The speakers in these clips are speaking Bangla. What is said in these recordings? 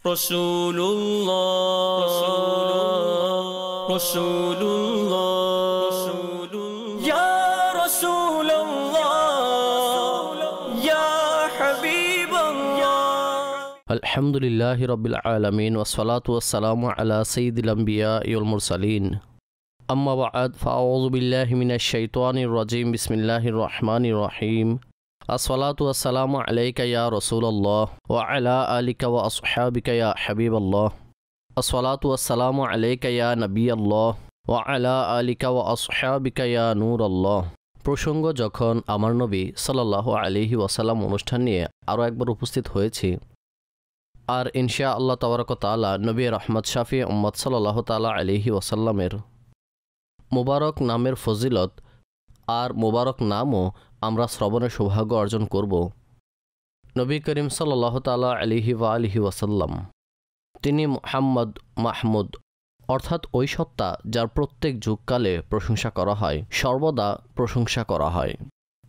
রসুলুল্লাহ রসুলুল্লাহ ইয়া রাসূলুল্লাহ ইয়া হাবিবাল্লাহ। আলহামদুলিল্লাহি রাব্বিল আলামিন ওয়াসসালাতু ওয়াসসালামু আলা সাইয়্যিদিল আমবিয়া ওয়াল মুরসালিন। আম্মা বা'দ, ফাআউযু বিল্লাহি মিনাশ শাইতানির রাজীম। বিসমিল্লাহির রহমানির রহিম। আসসালাতু ওয়াসসালামু আলাইকা ইয়া রাসূলুল্লাহ ওয়া আলা আলিকা ওয়া আসহাবিকা ইয়া হাবিবাল্লাহ। আসসালাতু ওয়াসসালামু আলাইকা ইয়া নবিয়াল্লাহ ওয়া আলা আলিকা ওয়া আসহাবিকা ইয়া নূরাল্লাহ। প্রসঙ্গ যখন আমার নবী সাল্লাল্লাহু আলাইহি ওয়াসাল্লাম অনুষ্ঠান নিয়ে আরও একবার উপস্থিত হয়েছি, আর ইনশা আল্লাহ তাবারক তাআলা নবী রহমত শাফি উম্মত সাল্লাল্লাহু তাআলা আলাইহি ওয়াসাল্লামের মুবারক নামের ফজিলত আর মুবারক নামও আমরা শ্রবণের সৌভাগ্য অর্জন করব। নবী করিম সাল্লাল্লাহু তাআলা আলাইহি ওয়া আলিহি ওয়াসাল্লাম তিনি মুহাম্মদ মাহমুদ, অর্থাৎ ওই সত্তা যার প্রত্যেক যুগকালে প্রশংসা করা হয়, সর্বদা প্রশংসা করা হয়।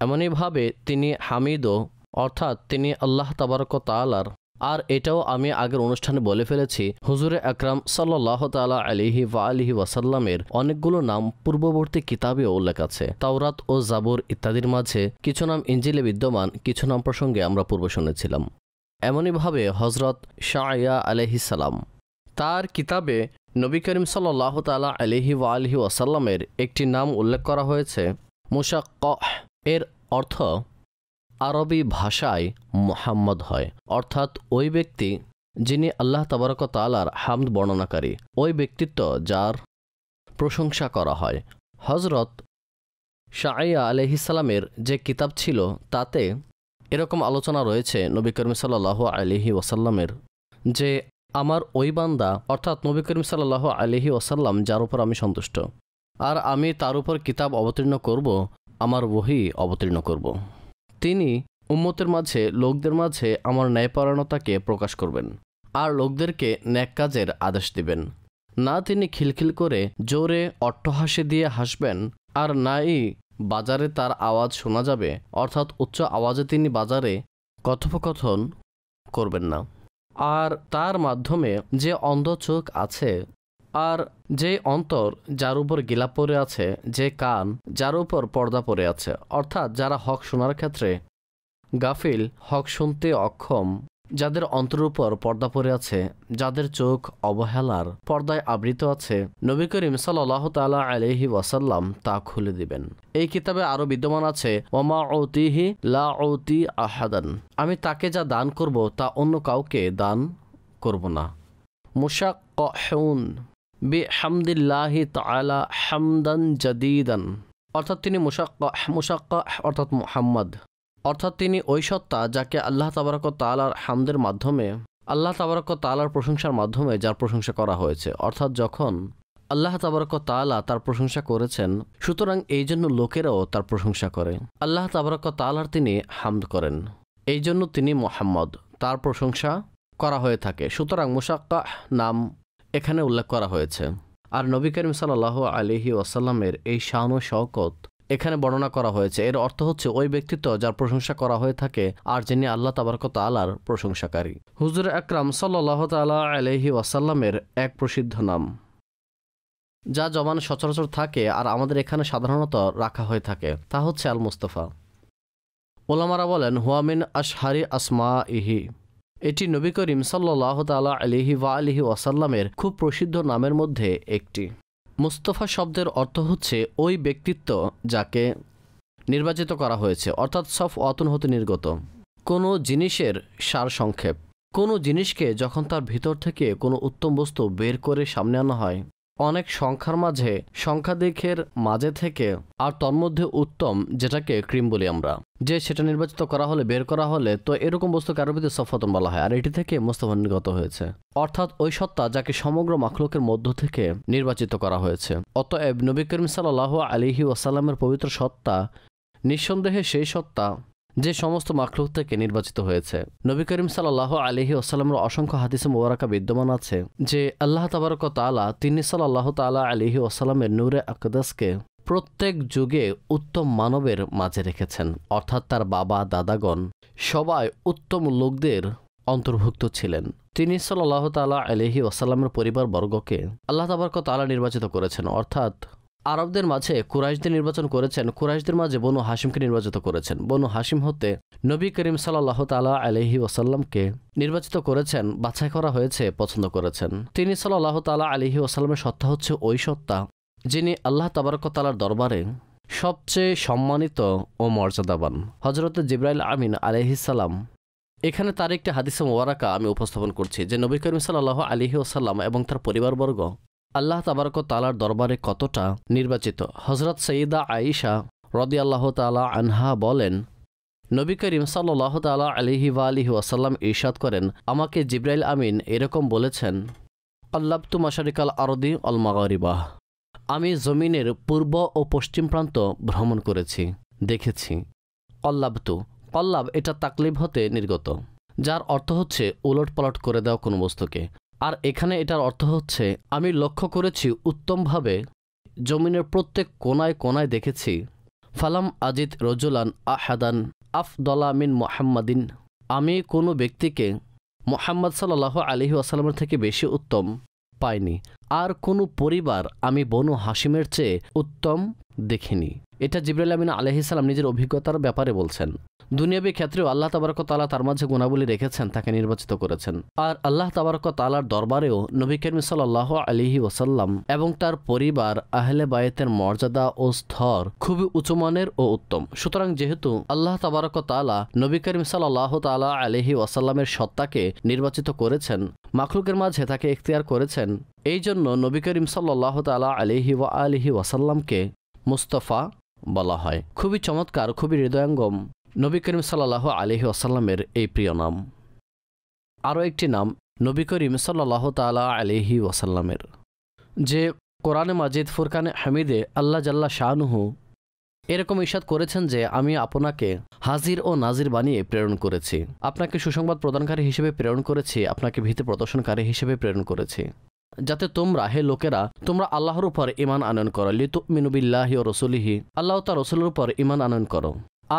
এমনইভাবে তিনি হামিদও, অর্থাৎ তিনি আল্লাহ তাবারক তাআলার। আর এটাও আমি আগের অনুষ্ঠানে বলে ফেলেছি, হুজুরে আকরাম সাল্লাল্লাহু তাআলা আলাইহি ওয়া আলিহি ওয়াসাল্লামের অনেকগুলো নাম পূর্ববর্তী কিতাবে উল্লেখ আছে। তাওরাত ও জাবুর ইত্যাদির মাঝে কিছু নাম ইনজিলে বিদ্যমান, কিছু নাম প্রসঙ্গে আমরা পূর্বে শুনেছিলাম। এমনইভাবে হজরত শাইয়া আলাইহিস সালাম, তার কিতাবে নবী করিম সাল্লাল্লাহু তাআলা আলাইহি ওয়া আলিহি ওয়াসাল্লামের একটি নাম উল্লেখ করা হয়েছে মুশাক্কাহ। এর অর্থ আরবি ভাষায় মুহাম্মদ হয়, অর্থাৎ ওই ব্যক্তি যিনি আল্লাহ তাবারক তাআলার হামদ বর্ণনাকারী, ওই ব্যক্তিত্ব যার প্রশংসা করা হয়। হজরত শাইয়া আলাইহিস সালামের যে কিতাব ছিল তাতে এরকম আলোচনা রয়েছে নবী করিম সাল্লাল্লাহু আলাইহি ওয়াসাল্লামের, যে আমার ওই বান্দা, অর্থাৎ নবী করিম সাল্লাল্লাহু আলাইহি ওয়াসাল্লাম, যার উপর আমি সন্তুষ্ট, আর আমি তার উপর কিতাব অবতীর্ণ করব, আমার ওহী অবতীর্ণ করব। তিনি উম্মতের মাঝে, লোকদের মাঝে আমার ন্যায়পরায়ণতাকে প্রকাশ করবেন আর লোকদেরকে ন্যাক কাজের আদেশ দিবেন। না তিনি খিলখিল করে জোরে অট্টহাসি দিয়ে হাসবেন, আর নাই বাজারে তার আওয়াজ শোনা যাবে, অর্থাৎ উচ্চ আওয়াজে তিনি বাজারে কথোপকথন করবেন না। আর তার মাধ্যমে যে অন্ধ চোখ আছে, আর যে অন্তর যার উপর গিলাপ পরে আছে, যে কান যার উপর পর্দা পরে আছে, অর্থাৎ যারা হক শোনার ক্ষেত্রে গাফিল, হক শুনতে অক্ষম, যাদের অন্তরের উপর পর্দা পরে আছে, যাদের চোখ অবহেলার পর্দায় আবৃত আছে, নবী করিম সাল্লাল্লাহু তাআলা আলাইহি ওয়াসাল্লাম তা খুলে দিবেন। এই কিতাবে আরও বিদ্যমান আছে ওমা উতিহি লা উতি আহাদান, আমি তাকে যা দান করব তা অন্য কাউকে দান করব না। মুশাক্কাহুন বিহামদিল্লাহি তাআলা হামদান জাদীদান, অর্থাৎ তিনি মুশাক্কাহ অর্থাৎ মুহাম্মদ, অর্থাৎ তিনি ওই সত্তা যাকে আল্লাহ তাবারক তাআলার হামদের মাধ্যমে, আল্লাহ তাবারক তাআলার প্রশংসার মাধ্যমে যার প্রশংসা করা হয়েছে, অর্থাৎ যখন আল্লাহ তাবারক তাআলা তার প্রশংসা করেছেন, সুতরাং এই জন্য লোকেরাও তার প্রশংসা করে। আল্লাহ তাবারক তাআলার তিনি হামদ করেন, এই জন্য তিনি মুহাম্মদ, তার প্রশংসা করা হয়ে থাকে। সুতরাং মুশাক্কাহ নাম এখানে উল্লেখ করা হয়েছে। আর নবী করিম সাল্লাল্লাহু আলাইহি ওয়াসাল্লামের এই শান ও শওকত এখানে বর্ণনা করা হয়েছে। এর অর্থ হচ্ছে ওই ব্যক্তিত্ব যার প্রশংসা করা হয়ে থাকে আর যিনি আল্লাহ তাবারক তাআলার প্রশংসাকারী। হুজুর আকরাম সাল্লাল্লাহু তাআলা আলাইহি ওয়াসাল্লামের এক প্রসিদ্ধ নাম, যা জবানে সচরাচর থাকে আর আমাদের এখানে সাধারণত রাখা হয়ে থাকে, তা হচ্ছে আল মুস্তাফা। ওলামারা বলেন হুয়া মিন আশহারি আসমাইহি, এটি নবী করিম সাল্লাল্লাহু তাআলা আলাইহি ওয়া আলিহি ওয়াসাল্লামের খুব প্রসিদ্ধ নামের মধ্যে একটি। মুস্তাফা শব্দের অর্থ হচ্ছে ওই ব্যক্তিত্ব যাকে নির্বাচিত করা হয়েছে, অর্থাৎ সফওয়াতুন হতে নির্গত কোনো জিনিসের সার সংক্ষেপ। কোনো জিনিসকে যখন তার ভিতর থেকে কোনো উত্তম বস্তু বের করে সামনে আনা হয়, অনেক সংখ্যার মাঝে, সংখ্যাধিকের মাঝে থেকে, আর তন্মধ্যে উত্তম যেটাকে ক্রিম বলি আমরা, যে সেটা নির্বাচিত করা হলে, বের করা হলে, তো এরকম বস্তু আরবিতে সফওয়াতুন বলা হয়, আর এটি থেকে মুস্তাফা নির্গত হয়েছে, অর্থাৎ ওই সত্তা যাকে সমগ্র মাখলুকের মধ্য থেকে নির্বাচিত করা হয়েছে। অতএব নবী করিম সাল্লাল্লাহু আলাইহি ওয়াসাল্লামের পবিত্র সত্তা নিঃসন্দেহে সেই সত্তা যে সমস্ত মাখলুক থেকে নির্বাচিত হয়েছে। নবী করিম সাল্লাল্লাহু আলাইহি ওয়াসাল্লামের অসংখ্য হাদিসে মুবারাকা বিদ্যমান আছে যে আল্লাহ তাবারক তাআলা তিনি সাল্লাল্লাহু তাআলা আলাইহি ওয়াসাল্লামের নূরে আকদাসকে প্রত্যেক যুগে উত্তম মানবের মাঝে রেখেছেন, অর্থাৎ তার বাবা দাদাগণ সবাই উত্তম লোকদের অন্তর্ভুক্ত ছিলেন। তিনি সাল্লাল্লাহু তাআলা আলাইহি ওয়াসাল্লামের পরিবারবর্গকে আল্লাহ তাবারক ওয়া তাআলা নির্বাচিত করেছেন, অর্থাৎ আরবদের মাঝে কুরাইশদের নির্বাচন করেছেন, কুরাইশদের মাঝে বনু হাশিমকে নির্বাচিত করেছেন, বনু হাশিম হতে নবী করিম সাল্লাল্লাহু তাআলা আলাইহি ওয়াসাল্লামকে নির্বাচিত করেছেন, বাছাই করা হয়েছে, পছন্দ করেছেন। তিনি সাল্লাল্লাহু তাআলা আলাইহি ওয়াসাল্লামের সত্তা হচ্ছে ওই সত্তা যিনি আল্লাহ তাবারক ওয়া তাআলার দরবারে সবচেয়ে সম্মানিত ও মর্যাদাবান। হযরত জিবরাইল আমিন আলাইহিস সালাম, এখানে তার একটি হাদিসে মুবারাকা আমি উপস্থাপন করছি যে নবী করিম সাল্লাল্লাহু আলাইহি ওয়াসাল্লাম এবং তার পরিবারবর্গ আল্লাহ তাবারক ওয়া তাআলার দরবারে কতটা নির্বাচিত। হযরত সাইয়্যিদা আয়েশা রাদিয়াল্লাহু তাআলা আনহা বলেন, নবী করিম সাল্লাল্লাহু তাআলা আলাইহি ওয়া আলিহি ওয়াসাল্লাম ইরশাদ করেন, আমাকে জিবরাইল আমিন এরকম বলেছেন, আল্লাবতু মাশারিকাল আরদি আল মাগারিবাহ, আমি জমিনের পূর্ব ও পশ্চিম প্রান্ত ভ্রমণ করেছি, দেখেছি। কল্লাবতু, কল্লাব এটা তাকলিব হতে নির্গত, যার অর্থ হচ্ছে উলটপালট করে দেওয়া কোনো বস্তুকে। আর এখানে এটার অর্থ হচ্ছে আমি লক্ষ্য করেছি উত্তমভাবে, জমিনের প্রত্যেক কোনায় কোনায় দেখেছি। ফালাম আজিদ রজুলান আহাদান আফদলা মিন মুহাম্মাদিন, আমি কোনো ব্যক্তিকে মুহাম্মদ সাল্লাল্লাহু আলাইহি ওয়াসাল্লামের থেকে বেশি উত্তম পাইনি। আর কোনো পরিবার আমি বনু হাশিমের চেয়ে উত্তম দেখিনি। এটা জিবরাইল আমিন আলাইহিস সালাম নিজের অভিজ্ঞতার ব্যাপারে বলছেন। দুনিয়াবী ক্ষেত্রেও আল্লাহ তাবারক ওয়া তাআলা তার মাঝে গুণাবলী রেখেছেন, তাকে নির্বাচিত করেছেন। আর আল্লাহ তাবারক ওয়া তাআলার দরবারেও নবী করিম সাল্লাল্লাহু আলাইহি ওয়াসাল্লাম এবং তার পরিবার আহলে বায়তের মর্যাদা ও স্তর খুবই উচ্চমানের ও উত্তম। সুতরাং যেহেতু আল্লাহ তাবারক ওয়া তাআলা নবী করিম সাল্লাল্লাহু তাআলা আলাইহি ওয়াসাল্লামের সত্তাকে নির্বাচিত করেছেন, মাখলুকের মাঝে তাকে ইখতিয়ার করেছেন, এই জন্য নবী করিম সাল্লাল্লাহু তাআলা আলাইহি ওয়া আলিহি ওয়াসাল্লামকে মুস্তাফা বলা হয়। খুবই চমৎকার, খুবই হৃদয়ঙ্গম নবী করিম সাল্লাল্লাহু আলাইহি ওয়াসাল্লামের এই প্রিয় নাম। আরও একটি নাম নবী করিম সাল্লাল্লাহু তাআলা আলাইহি ওয়াসাল্লামের, যে কোরআনে মাজিদ ফুরকানে হামিদে আল্লাহ জাল্লা শানুহু এরকম ইরশাদ করেছেন যে আমি আপনাকে হাজির ও নাজির বানিয়ে প্রেরণ করেছি, আপনাকে সুসংবাদ প্রদানকারী হিসেবে প্রেরণ করেছি, আপনাকে ভীতি প্রদর্শনকারী হিসেবে প্রেরণ করেছি, যাতে তোমরা, হে লোকেরা, তোমরা আল্লাহর উপর ঈমান আনয়ন করো। লিতুমিনু বিল্লাহি ওয়া রাসূলিহি, আল্লাহ ও তার রাসূলের উপর ঈমান আনয়ন করো।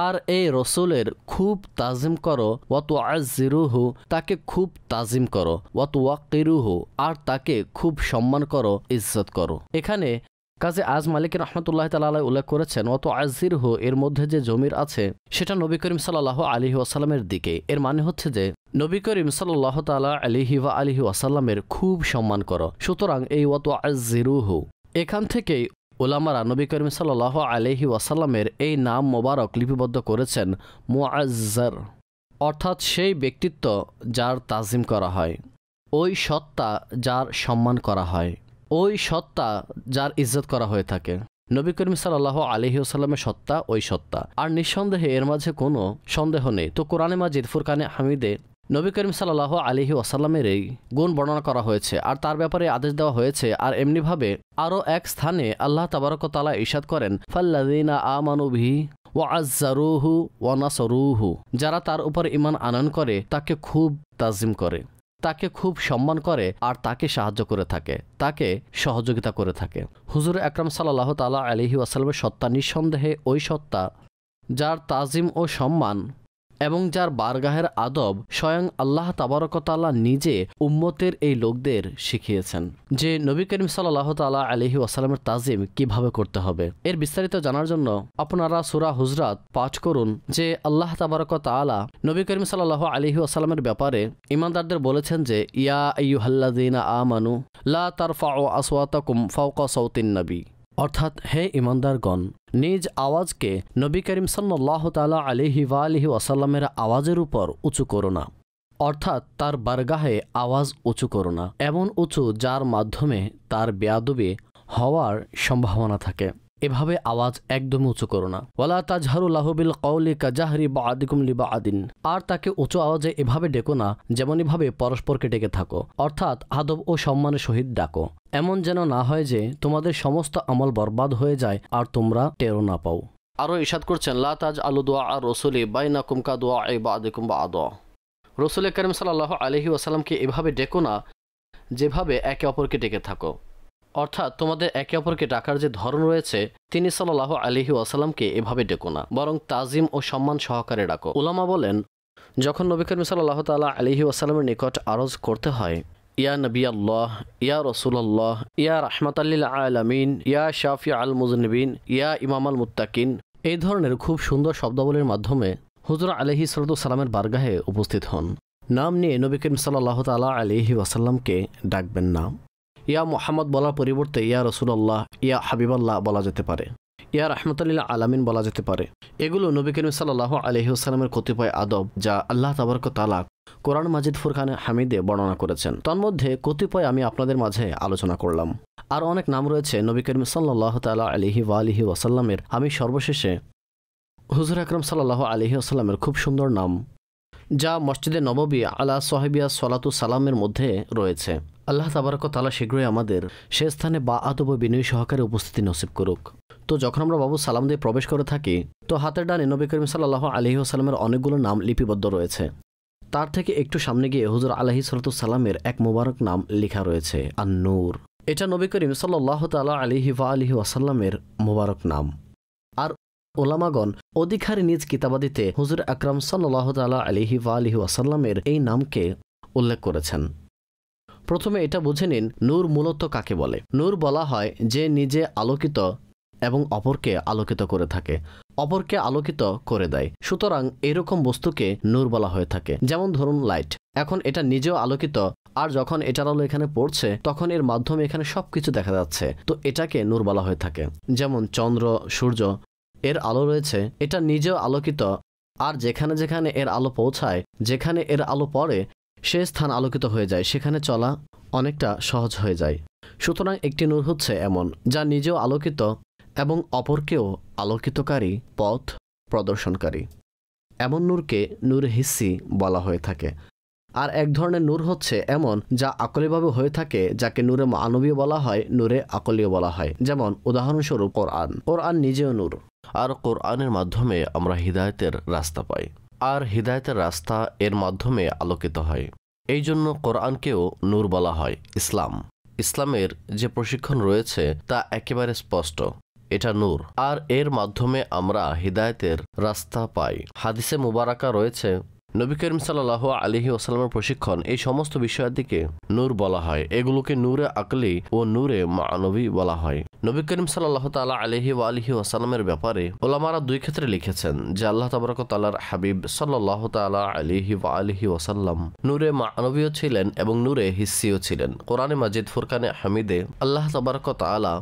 আর এই রসুলের খুব তাজিম করো। ওয়া তুআজ্জিরুহু, তাকে খুব তাজিম করো। ওয়া তুওয়াক্কিরুহু, আর তাকে খুব সম্মান করো, ইজ্জত করো। এখানে কাজী আজ মালিক রহমতুল্লাহ তাআলা উল্লেখ করেছেন ওয়া তুআজ্জিরুহু, এর মধ্যে যে জমির আছে সেটা নবী করিম সাল্লাল্লাহু আলাইহি ওয়াসাল্লামের দিকে। এর মানে হচ্ছে যে নবী করিম সাল্লাল্লাহু তাআলা আলাইহি ওয়া আলিহি ওয়াসাল্লামের খুব সম্মান করো। সুতরাং এই ওয়া তুআজ্জিরুহু, এখান থেকেই উলামারা নবী করিম সাল্লাল্লাহু আলাইহি ওয়াসাল্লামের এই নাম মোবারক লিপিবদ্ধ করেছেন মুআজ্জার, অর্থাৎ সেই ব্যক্তিত্ব যার তাজিম করা হয়, ওই সত্তা যার সম্মান করা হয়, ওই সত্তা যার ইজ্জত করা হয়ে থাকে। নবী করিম সাল্লাল্লাহু আলাইহি ওয়াসাল্লামের সত্তা ওই সত্তা, আর নিঃসন্দেহে এর মাঝে কোনো সন্দেহ নেই। তো কোরআনে মাজিদ ফুরকানে হামিদে নবী করিম সাল্লাল্লাহু আলাইহি ওয়াসাল্লামের এই গুণ বর্ণনা করা হয়েছে আর তার ব্যাপারে আদেশ দেওয়া হয়েছে। আর এমনিভাবে আরও এক স্থানে আল্লাহ তাবারক ওয়া তাআলা ইরশাদ করেন, ফাল্লাযীনা আমানু বিহি ওয়া আযযারুহু ওয়া নাসারুহু, যারা তার উপর ঈমান আনয়ন করে, তাকে খুব তাজিম করে, তাকে খুব সম্মান করে, আর তাকে সাহায্য করে থাকে, তাকে সহযোগিতা করে থাকে। হুজুর আকরাম সাল্লাল্লাহু তাআলা আলাইহি ওয়াসাল্লামের সত্তা নিঃসন্দেহে ওই সত্তা যার তাজিম ও সম্মান এবং যার বারগাহের আদব স্বয়ং আল্লাহ তাবারক ওয়া তাআলা নিজে উম্মতের এই লোকদের শিখিয়েছেন যে নবী করিম সাল্লাল্লাহু তাআলা আলাইহি ওয়াসাল্লামের তাজিম কিভাবে করতে হবে। এর বিস্তারিত জানার জন্য আপনারা সূরা হুজরাত পাঠ করুন, যে আল্লাহ তাবারক ওয়া তাআলা নবী করিম সাল্লাল্লাহু আলাইহি ওয়াসাল্লামের ব্যাপারে ঈমানদারদের বলেছেন যে ইয়া আইয়ুহাল্লাযীনা আমানু লা তারফাউ আসওয়াতাকুম ফাওকা সাওতিন নবী, অর্থাৎ হে ঈমানদারগণ, নিজ আওয়াজকে নবী করিম সাল্লাল্লাহু তাআলা আলাইহি ওয়া আলিহি ওয়াসাল্লামের আওয়াজের উপর উঁচু করো না, অর্থাৎ তার বারগাহে আওয়াজ উঁচু করো না, এমন উঁচু যার মাধ্যমে তার বেয়াদবি হওয়ার সম্ভাবনা থাকে। এভাবে আওয়াজ একদমই উঁচু করো না। ওয়ালা তাজহারু লাহু বিল কওলি কাজাহরি বা'দিকুম লিবা'দিন, আর তাকে উঁচু আওয়াজে এভাবে ডেকো না যেমনইভাবে পরস্পরকে ডেকে থাকো, অর্থাৎ আদব ও সম্মানের সহিত ডাকো, এমন যেন না হয় যে তোমাদের সমস্ত আমল বরবাদ হয়ে যায় আর তোমরা টেরও না পাও। আরও ইরশাদ করছেন লা তাজআলু দুআ আর-রাসূলি বাইনাকুম কাদুআই বা'দিকুম বা'দা, রাসূল কারীম সাল্লাল্লাহু আলাইহি ওয়াসাল্লামকে এভাবে ডেকো না যেভাবে একে অপরকে ডেকে থাকো, অর্থাৎ তোমাদের একে অপরকে ডাকার যে ধরন রয়েছে তিনি সাল্লাল্লাহু আলাইহি ওয়াসাল্লামকে এভাবে ডেকো না, বরং তাজিম ও সম্মান সহকারে ডাকো। উলামা বলেন যখন নবী করিম সাল্লাল্লাহু তাআলা আলাইহি ওয়াসাল্লামের নিকট আরজ করতে হয়, ইয়া নবী আল্লাহ, ইয়া রাসূলুল্লাহ, ইয়া রাহমাতাল লিল আলামিন, ইয়া শাফিআল মুযনিবিন, ইয়া ইমামাল মুত্তাকিন, এই ধরনের খুব সুন্দর শব্দাবলীর মাধ্যমে হুজুর আলাইহিস সালাতু সালামের বারগাহে উপস্থিত হন। নাম নিয়ে নবী করিম সাল্লাল্লাহু তাআলা আলাইহি ওয়াসাল্লামকে ডাকবেন না। ইয়া মুহাম্মদ বলার পরিবর্তে ইয়া রাসূলুল্লাহ, ইয়া হাবিবাল্লাহ বলা যেতে পারে, ইয়া রাহমাতাল লিল আলামিন বলা যেতে পারে। এগুলো নবী করিম সাল্লাল্লাহু আলাইহি ওয়াসাল্লামের কতিপয় আদব, যা আল্লাহ তাবারক ওয়া তাআলা কোরআন মাজিদ ফুরকানে হামিদে বর্ণনা করেছেন। তন্মধ্যে কতিপয় আমি আপনাদের মাঝে আলোচনা করলাম। আর অনেক নাম রয়েছে নবী করিম সাল্লাল্লাহু তাআলা আলাইহি ওয়া আলিহি ওয়াসাল্লামের। আমি সর্বশেষে হুজুর আকরাম সাল্লাল্লাহু আলাইহি ওয়াসাল্লামের খুব সুন্দর নাম, যা মসজিদে নববী আলা সাহিবিয়া সালাতু সালামের মধ্যে রয়েছে। আল্লাহ তাবারক ওয়া তাআলা শীঘ্রই আমাদের সে স্থানে বা আদব ও বিনয়ী সহকারে উপস্থিতি নসিব করুক। তো যখন আমরা বাবু সালাম দিয়ে প্রবেশ করে থাকি, তো হাতের ডানে নবী করিম সাল্লাল্লাহু আলাইহি ওয়াসাল্লামের অনেকগুলো নাম লিপিবদ্ধ রয়েছে। তার থেকে একটু সামনে গিয়ে হুজুর আলাইহিস সালাতু সালামের এক মোবারক নাম লেখা রয়েছে, আন-নূর। এটা নবী করিম সাল্লাল্লাহু তাআলা আলাইহি ওয়া আলিহি ওয়াসাল্লামের মোবারক নাম। আর ওলামাগণ অধিকারী নিজ কিতাবাদিতে হুজুর আকরাম সাল্লাল্লাহু তাআলা আলাইহি ওয়া আলিহি ওয়াসাল্লামের এই নামকে উল্লেখ করেছেন। প্রথমে এটা বুঝে নিন, নূর মূলত কাকে বলে। নূর বলা হয় যে নিজে আলোকিত এবং অপরকে আলোকিত করে থাকে, অপরকে আলোকিত করে দেয়। সুতরাং এরকম বস্তুকে নূর বলা হয়ে থাকে। যেমন ধরুন লাইট, এখন এটা নিজেও আলোকিত, আর যখন এটার আলো এখানে পড়ছে তখন এর মাধ্যমে এখানে সবকিছু দেখা যাচ্ছে, তো এটাকে নূর বলা হয়ে থাকে। যেমন চন্দ্র, সূর্য, এর আলো রয়েছে, এটা নিজেও আলোকিত, আর যেখানে যেখানে এর আলো পৌঁছায়, যেখানে এর আলো পড়ে, সে স্থান আলোকিত হয়ে যায়, সেখানে চলা অনেকটা সহজ হয়ে যায়। সুতরাং একটি নূর হচ্ছে এমন, যা নিজেও আলোকিত এবং অপরকেও আলোকিতকারী, পথ প্রদর্শনকারী। এমন নূরকে নূর হিসি বলা হয়ে থাকে। আর এক ধরনের নূর হচ্ছে এমন, যা আকলীয়ভাবে হয়ে থাকে, যাকে নূরে মানবীয় বলা হয়, নূরে আকলীয় বলা হয়। যেমন উদাহরণস্বরূপ কোরআন। কোরআন নিজেও নূর, আর কোরআনের মাধ্যমে আমরা হিদায়াতের রাস্তা পাই, আর হিদায়াতের রাস্তা এর মাধ্যমে আলোকিত হয়। এই জন্য কোরআনকেও নূর বলা হয়। ইসলামের যে প্রশিক্ষণ রয়েছে তা একেবারে স্পষ্ট, এটা নূর, আর এর মাধ্যমে আমরা হিদায়াতের রাস্তা পাই। হাদিসে মুবারাকা রয়েছে, নবী করিম সাল্লাল্লাহু আলাইহি ওয়াসাল্লামের প্রশিক্ষণ, এই সমস্ত বিষয়ের দিকে নূর বলা হয়। এগুলোকে নূরে আকলি ও নূরে মানবী বলা হয়। নবী করিম সাল্লাল্লাহু তাআলা আলাইহি ওয়া আলিহি ওয়াসাল্লামের ব্যাপারে ওলামারা দুই ক্ষেত্রে লিখেছেন যে আল্লাহ তাবারক ওয়া তাআলার হাবিব সাল্লাল্লাহু তাআলা আলাইহি ওয়া আলিহি ওয়াসাল্লাম নূরে মানবীও ছিলেন এবং নূরে হিসিও ছিলেন। কোরআনে মাজিদ ফুরকানে হামিদে আল্লাহ তাবারক ওয়া তাআলা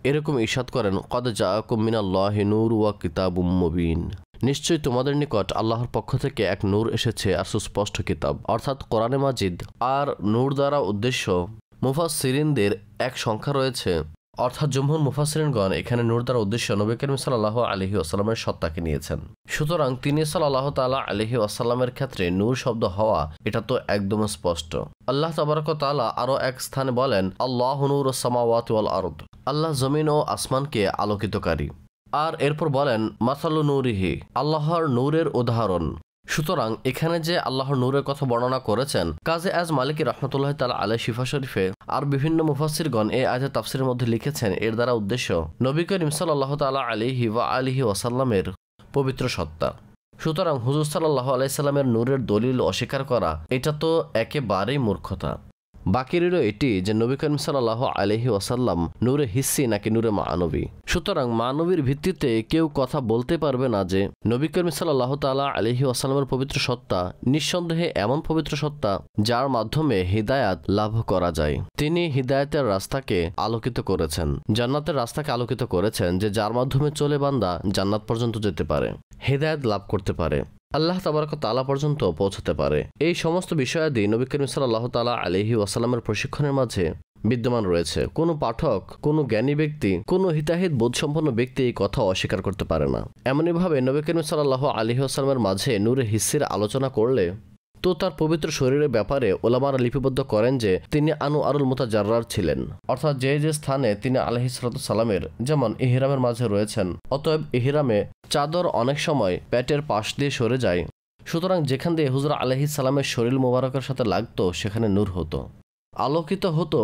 এরকম ইরশাদ করেন, কদ জাআকুম মিনাল্লাহি নূর ওয়া কিতাবুম মুবিন, নিশ্চয়ই তোমাদের নিকট আল্লাহর পক্ষ থেকে এক নূর এসেছে আর সুস্পষ্ট কিতাব, অর্থাৎ কোরআনে মাজিদ। আর নূর দ্বারা উদ্দেশ্য মুফাসসিরিনদের এক সংখ্যা রয়েছে, অর্থাৎ জমহুর মুফাসসিরিনগণ এখানে নূর দ্বারা উদ্দেশ্য নবী করিম সাল্লাল্লাহু আলাইহি ওয়াসাল্লামের সত্তাকে নিয়েছেন। সুতরাং তিনি সাল্লাল্লাহু তাআলা আলাইহি ওয়াসাল্লামের ক্ষেত্রে নূর শব্দ হওয়া এটা তো একদম স্পষ্ট। আল্লাহ তাবারক ওয়া তাআলা আরো এক স্থানে বলেন, আল্লাহু নূরুস সামাওয়াতি ওয়াল আরদ, আল্লাহ জমিন ও আসমানকে আলোকিতকারী। আর এরপর বলেন, মাসালু নূরিহি, আল্লাহর নূরের উদাহরণ। সুতরাং এখানে যে আল্লাহর নূরের কথা বর্ণনা করেছেন, কাজী আজ মালিকি রাহমাতুল্লাহি তাআলা আলাইহি শিফা শরীফে আর বিভিন্ন মুফাসসিরগণ এই আয়াতের তাফসীরের মধ্যে লিখেছেন, এর দ্বারা উদ্দেশ্য নবী করিম সাল্লাল্লাহু তাআলা আলাইহি ওয়া আলিহি ওয়াসাল্লামের পবিত্র সত্তা। সুতরাং হুজুর সাল্লাল্লাহু আলাইহি সাল্লামের নূরের দলিল অস্বীকার করা এটা তো একেবারেই মূর্খতা। বাকি রইল এটি যে নবী করিম সাল্লাল্লাহু আলাইহি ওয়াসাল্লাম নূরে হিসি নাকি নূরে মানবী। সুতরাং মানবীর ভিত্তিতে কেউ কথা বলতে পারবে না যে নবী করিম সাল্লাল্লাহু তাআলা আলাইহি ওয়াসাল্লামের পবিত্র সত্তা নিঃসন্দেহে এমন পবিত্র সত্তা যার মাধ্যমে হিদায়াত লাভ করা যায়। তিনি হিদায়াতের রাস্তাকে আলোকিত করেছেন, জান্নাতের রাস্তাকে আলোকিত করেছেন, যে যার মাধ্যমে চলে বান্দা জান্নাত পর্যন্ত যেতে পারে, হিদায়াত লাভ করতে পারে, আল্লাহ তাবারক ওয়া তাআলা পর্যন্ত পৌঁছাতে পারে। এই সমস্ত বিষয়াদি নবী করিম সাল্লাল্লাহু তাআলা আলাইহি ওয়াসাল্লামের প্রশিক্ষণের মাঝে বিদ্যমান রয়েছে। কোনো পাঠক, কোনো জ্ঞানী ব্যক্তি, কোনো হিতাহিত বোধসম্পন্ন ব্যক্তি এই কথা অস্বীকার করতে পারে না। এমনইভাবে নবী করিম সাল্লাল্লাহু আলাইহি ওয়াসাল্লামের মাঝে নূরে হিসির আলোচনা করলে তো তার পবিত্র শরীরের ব্যাপারে ওলামারা লিপিবদ্ধ করেন যে তিনি আনুআরুল মুতাজাররার ছিলেন, অর্থাৎ যে যে স্থানে তিনি আলাইহিস সালাতু সালামের যেমন ইহরামের মাঝে রয়েছেন, অতএব ইহরামে চাদর অনেক সময় পেটের পাশ দিয়ে সরে যায়। সুতরাং যেখান দিয়ে হুজুর আলাইহিস সালামের শরীর মোবারকের সাথে লাগতো সেখানে নূর হতো, আলোকিত হতো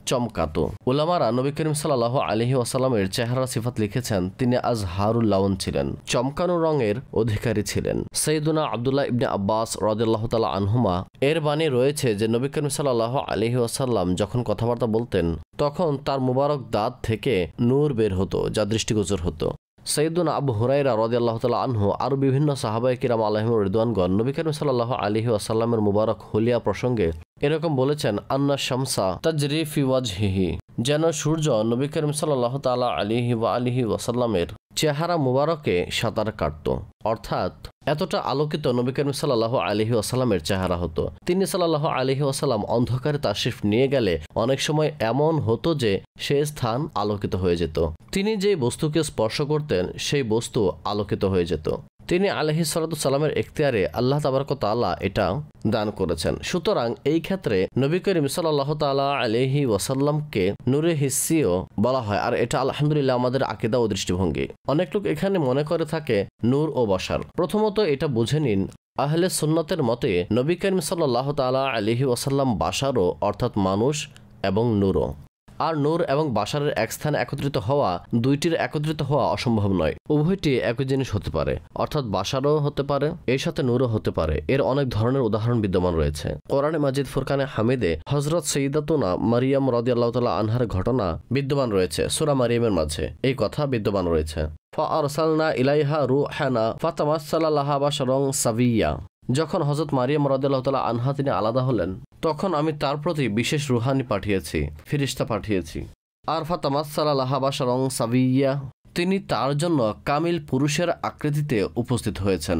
চমকাতো। উলামারা নবী করিম সাল্লাল্লাহু আলাইহি ওয়াসাল্লামের চেহারা সিফাত লিখেছেন, তিনি আজহারুল লাউন ছিলেন, চমকানো রঙের অধিকারী ছিলেন। সাইয়্যিদুনা আব্দুল্লাহ ইবনে আব্বাস রাদিয়াল্লাহু তাআলা আনহুমা এর বাণী রয়েছে যে নবী করিম সাল্লাল্লাহু আলাইহি ওয়াসাল্লাম যখন কথাবার্তা বলতেন তখন তার মুবারক দাঁত থেকে নূর বের হতো, যা দৃষ্টিগোচর হতো। সাইয়্যিদুনা আবু হুরায়রা রাদিয়াল্লাহু তাআলা আনহু আর বিভিন্ন সাহাবায়ে কিরাম আলাইহিমুর রিদওয়ানগণ নবী করিম সাল্লাল্লাহু আলাইহি ওয়াসাল্লামের মুবারক হুলিয়া প্রসঙ্গে এরকম বলেছেন, আন্না শামসা তাজরি ফি ওয়াজহিহি, যেন সূর্য নবী করিম সাল্লাল্লাহু তাআলা আলাইহি ওয়া আলিহি ওয়াসাল্লামের চেহারা মুবারকে সাঁতার কাটত, অর্থাৎ এতটা আলোকিত নবী করিম সাল্লাল্লাহু আলাইহি ওয়াসাল্লামের চেহারা হতো। তিনি সাল্লাল্লাহু আলাইহি ওয়াসাল্লাম অন্ধকারে তাশরিফ নিয়ে গেলে অনেক সময় এমন হতো যে সে স্থান আলোকিত হয়ে যেত। তিনি যে বস্তুকে স্পর্শ করতেন সেই বস্তু আলোকিত হয়ে যেত। তিনি আলাইহিস সালাতু সালামের ইখতিয়ারে আল্লাহ তাবারক ওয়া তাআলা এটা দান করেছেন। সুতরাং এই ক্ষেত্রে নবী করিম সাল্লাল্লাহু তাআলা আলাইহি ওয়াসাল্লামকে নূরে হিসিও বলা হয়, আর এটা আলহামদুলিল্লাহ আমাদের আকীদা ও দৃষ্টিভঙ্গি। অনেক লোক এখানে মনে করে থাকে নূর ও বাশার। প্রথমত এটা বুঝে নিন, আহলে সুন্নাতের মতে নবী করিম সাল্লাল্লাহু তাআলা আলাইহি ওয়াসাল্লাম বাশারও, অর্থাৎ মানুষ, এবং নূরও। আর নূর এবং বাশারের এক স্থানে একত্রিত হওয়া, দুইটির একত্রিত হওয়া অসম্ভব নয়। উভয়টি একই জিনিস হতে পারে, অর্থাৎ বাশারও হতে পারে, এর সাথে নূরও হতে পারে। এর অনেক ধরনের উদাহরণ বিদ্যমান রয়েছে। কোরআনে মাজিদ ফুরকানে হামিদে হযরত সাইয়্যিদাতুনা মারিয়াম রাদিয়াল্লাহু তাআলা আনহার ঘটনা বিদ্যমান রয়েছে। সূরা মারিয়ামের মাঝে এই কথা বিদ্যমান রয়েছে, ফাআরসালনা ইলাইহা রূহানা ফাতামাসসালা লাহা বাশারান সাবিয়্যা। যখন হযরত মারিয়াম রাদিয়াল্লাহু তাআলা আনহা তিনি আলাদা হলেন, তখন আমি তার প্রতি বিশেষ রুহানি পাঠিয়েছি, ফেরেশতা পাঠিয়েছি। আর ফাতামাসসালা লাহা বাশারান সাবিয়্যা, তিনি তার জন্য কামিল পুরুষের আকৃতিতে উপস্থিত হয়েছেন।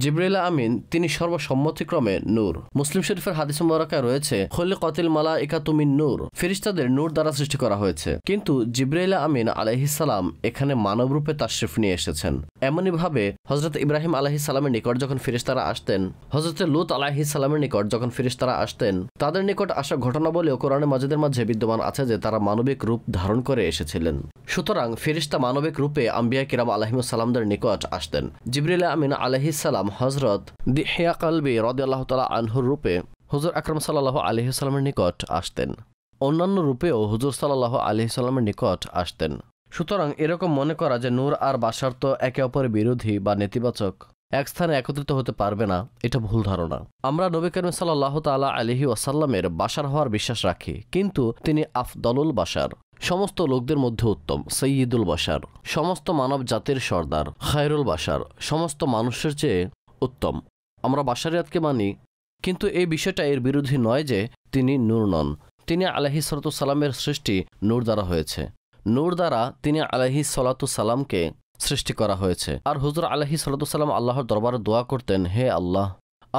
জিবরাইল আমিন তিনি সর্বসম্মতিক্রমে নূর। মুসলিম শরীফের হাদিস মুবারাকায় রয়েছে, খুলিকাতিল মালাইকাতু মিন নূর, ফেরেশতাদের নূর দ্বারা সৃষ্টি করা হয়েছে। কিন্তু জিবরাইল আমিন আলাইহিস সালাম এখানে মানব রূপে তাশরিফ নিয়ে এসেছেন। এমনই ভাবে হযরত ইব্রাহিম আলাইহিস সালামের নিকট যখন ফেরেশতারা আসতেন, হযরত লূত আলাইহিস সালামের নিকট যখন ফেরেশতারা আসতেন, তাদের নিকট আসা ঘটনা বলেও কোরআনে মাজিদের মাঝে বিদ্যমান আছে যে তারা মানবিক রূপ ধারণ করে এসেছিলেন। সুতরাং ফেরেশতা মানবিক রূপে আম্বিয়া কিরাম আলাইহিস সালামদের নিকট আসতেন। জিবরাইল আমিন আলাইহিস সালাম হযরত দিহিয়া কালবি রাদিয়াল্লাহু তাআলা আনহুর রূপে হুজুর আকরাম সাল্লাল্লাহু আলাইহি ওয়াসাল্লামের নিকট আসতেন। অন্যান্য রূপেও হুজুর সাল্লাল্লাহু আলাইহি ওয়াসাল্লামের নিকট আসতেন। সুতরাং এরকম মনে করা যে নূর আর বাশার তো একে অপরের বিরোধী বা নেতিবাচক, এক স্থানে একত্রিত হতে পারবে না, এটা ভুল ধারণা। আমরা নবী করিম সাল্লাল্লাহু তাআলা আলাইহি ওয়াসাল্লামের বাশার হওয়ার বিশ্বাস রাখি, কিন্তু তিনি আফদলুল বাশার, সমস্ত লোকদের মধ্যে উত্তম, সাইয়্যিদুল বাশার, সমস্ত মানব জাতির সর্দার, খায়রুল বাশার, সমস্ত মানুষের চেয়ে উত্তম। আমরা বাশারিয়াতকে মানি, কিন্তু এই বিষয়টা এর বিরোধী নয় যে তিনি নূর নন। তিনি আলাইহিস সালাতু সালামের সৃষ্টি নূর দ্বারা হয়েছে। নূর দ্বারা তিনি আলাইহিস সালাতু সালামকে সৃষ্টি করা হয়েছে। আর হুজুর আলাইহিস সালাতু সালাম আল্লাহর দরবারে দোয়া করতেন, হে আল্লাহ,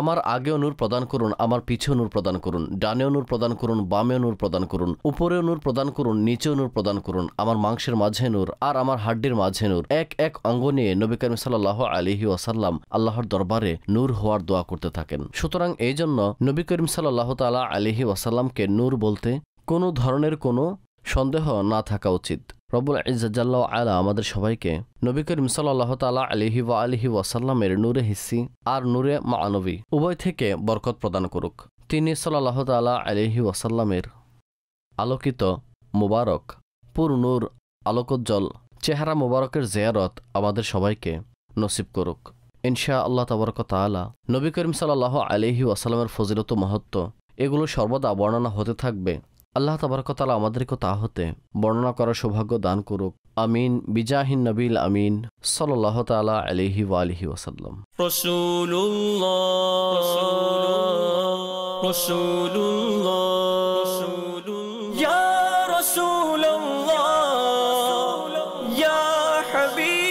আমার আগেও নূর প্রদান করুন, আমার পিছেও নূর প্রদান করুন, ডানেও নূর প্রদান করুন, বামেও নূর প্রদান করুন, উপরেও নূর প্রদান করুন, নিচেও নূর প্রদান করুন, আমার মাংসের মাঝে নূর আর আমার হাড্ডির মাঝে নূর। এক এক অঙ্গ নিয়ে নবী করিম সাল্লাল্লাহু আলাইহি ওয়াসাল্লাম আল্লাহর দরবারে নূর হওয়ার দোয়া করতে থাকেন। সুতরাং এই জন্য নবী করিম সাল্লাল্লাহু তাআলা আলাইহি ওয়াসাল্লামকে নূর বলতে কোনো ধরনের কোনো সন্দেহ না থাকা উচিত। রব্বুল ইজ্জত জাল্লা ওয়া আলা আমাদের সবাইকে নবী করিম সাল্লাল্লাহু তাআলা আলাইহি ওয়া আলিহি ওয়াসাল্লামের নূরে হিসি আর নূরে মাআনবী উভয় থেকে বরকত প্রদান করুক। তিনি সাল্লাল্লাহু তাআলা আলাইহি ওয়াসাল্লামের আলোকিত মুবারক পুরনূর আলোকোজ্জ্বল চেহারা মুবারকের জিয়ারত আমাদের সবাইকে নসিব করুক ইনশাআল্লাহ তাবারক ওয়া তাআলা। নবী করিম সাল্লাল্লাহু আলাইহি ওয়াসাল্লামের ফজিলত ও মহত্ব এগুলো সর্বদা বর্ণনা হতে থাকবে। আল্লাহ তাবারক ওয়া তাআলা আমাদেরকে তা হতে বর্ণনা করার সৌভাগ্য দান করুক। আমিন বিজাহিন নবীল আমিন সাল্লাল্লাহু তাআলা আলাইহি ওয়া আলিহি ওয়াসাল্লাম। রাসূলুল্লাহ ইয়া রাসূলুল্লাহ ইয়া হাবিব